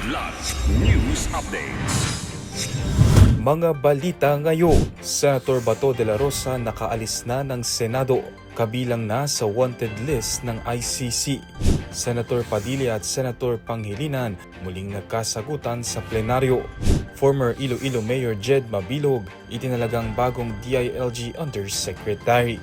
Kidlat News Updates. Mga balita ngayon, Senator Bato de la Rosa nakaalis na ng Senado, kabilang na sa wanted list ng ICC. Senator Padilla at Senator Pangilinan muling nagkasagutan sa plenaryo. Former Iloilo Mayor Jed Mabilog itinalagang bagong DILG Undersecretary.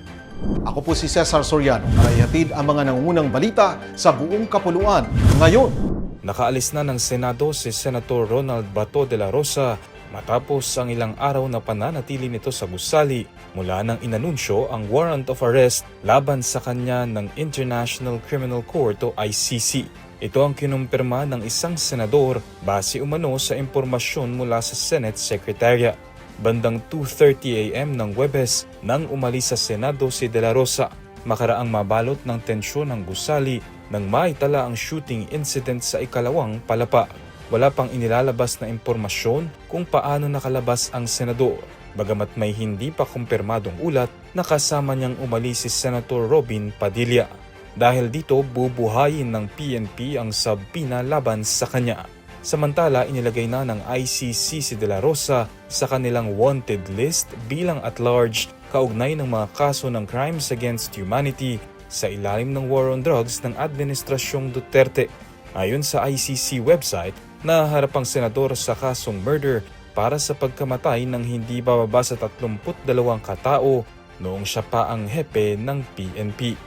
Ako po si Cesar Soriano, para ihatid ang mga nangungunang balita sa buong kapuluan ngayon. Nakaalis na ng Senado si Senator Ronald Bato de la Rosa matapos ang ilang araw na pananatili nito sa gusali mula nang inanunsyo ang warrant of arrest laban sa kanya ng International Criminal Court o ICC. Ito ang kinumpirma ng isang senador base umano sa impormasyon mula sa Senate Secretariat. Bandang 2:30 AM ng Huwebes nang umalis sa Senado si De La Rosa, makaraang mabalot ng tensyon ng gusali nang maitala ang shooting incident sa ikalawang palapa. Wala pang inilalabas na impormasyon kung paano nakalabas ang senador, bagamat may hindi pa kumpirmadong ulat na kasama niyang umalis si Senator Robin Padilla. Dahil dito, bubuhayin ng PNP ang subpoena laban sa kanya. Samantala, inilagay na ng ICC si De La Rosa sa kanilang wanted list bilang at-large kaugnay ng mga kaso ng crimes against humanity sa ilalim ng war on drugs ng Administrasyong Duterte. Ayon sa ICC website, naharap ang senador sa kasong murder para sa pagkamatay ng hindi bababa sa 32 katao noong siya pa ang hepe ng PNP.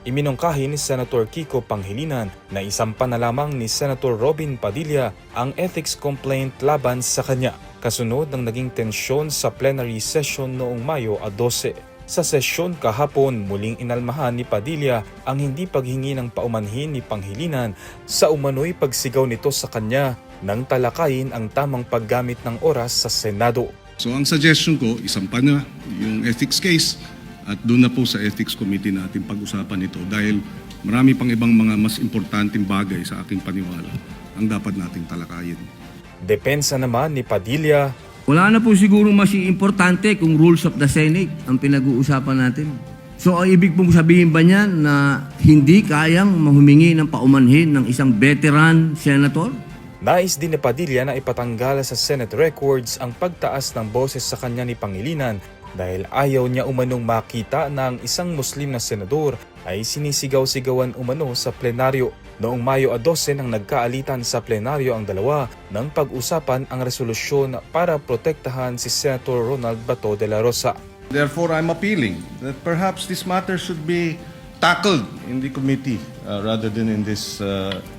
Iminungkahi ni Senator Kiko Pangilinan na isampa na lamang ni Senator Robin Padilla ang ethics complaint laban sa kanya, kasunod ng naging tensyon sa plenary session noong Mayo 12. Sa sesyon kahapon, muling inalmahan ni Padilla ang hindi paghingi ng paumanhin ni Pangilinan sa umano'y pagsigaw nito sa kanya nang talakayin ang tamang paggamit ng oras sa Senado. So ang suggestion ko, isampa na yung ethics case at doon na po sa ethics committee natin pag-usapan ito dahil marami pang ibang mga mas importanteng bagay sa aking paniwala ang dapat nating talakayin. Depensa naman ni Padilla, wala na po siguro mas importante kung rules of the Senate ang pinag-uusapan natin. So ang ibig pong sabihin ba niyan na hindi kayang mahumingi ng paumanhin ng isang veteran senator? nais din ni Padilla na ipatanggal sa Senate records ang pagtaas ng boses sa kanya ni Pangilinan dahil ayaw niya umanong makita na ang isang Muslim na senador ay sinisigaw-sigawan umano sa plenaryo. Noong Mayo 12 nang nagkaalitan sa plenaryo ang dalawa nang pag-usapan ang resolusyon para protektahan si Senator Ronald Bato de la Rosa. Therefore, I'm appealing that perhaps this matter should be tackled in the committee rather than in this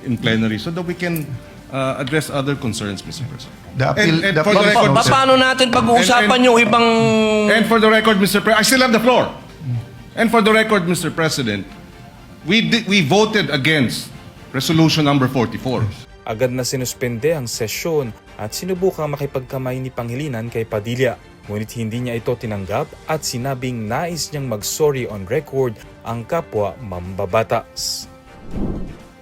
in plenary so that we can address other concerns, Mr. President. For the record, Paano natin pag-uusapan yung ibang... And for the record, Mr. President, I still have the floor. And for the record, Mr. President, we voted against Resolution number 44. Agad na sinuspende ang sesyon at sinubukang makipagkamay ni Pangilinan kay Padilla. Ngunit hindi niya ito tinanggap at sinabing nais niyang mag-sorry on record ang kapwa mambabatas.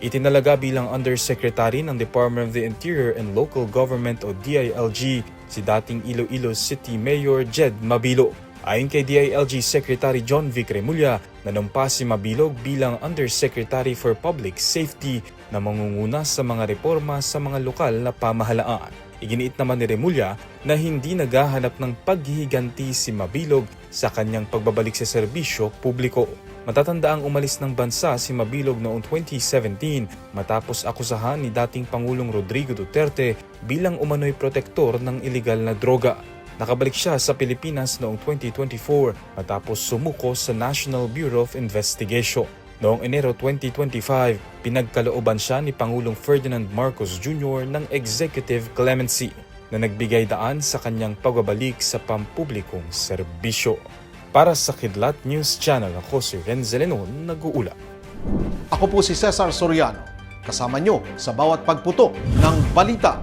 Itinalaga bilang Undersecretary ng Department of the Interior and Local Government o DILG si dating Iloilo City Mayor Jed Mabilog. Ayon kay DILG Secretary John Vic Remulla, nanumpa si Mabilog bilang Undersecretary for Public Safety na mangunguna sa mga reforma sa mga lokal na pamahalaan. Iginiit naman ni Remulla na hindi naghahanap ng paghihiganti si Mabilog sa kanyang pagbabalik sa serbisyo publiko. Matatandaang umalis ng bansa si Mabilog noong 2017 matapos akusahan ni dating Pangulong Rodrigo Duterte bilang umano'y protektor ng ilegal na droga. Nakabalik siya sa Pilipinas noong 2024 matapos sumuko sa National Bureau of Investigation. Noong Enero 2025, pinagkalooban siya ni Pangulong Ferdinand Marcos Jr. ng Executive Clemency na nagbigay daan sa kanyang pagbabalik sa pampublikong serbisyo. Para sa Kidlat News Channel, ako si Renz Lenon, nag-uula. Ako po si Cesar Soriano, kasama nyo sa bawat pagputo ng balita.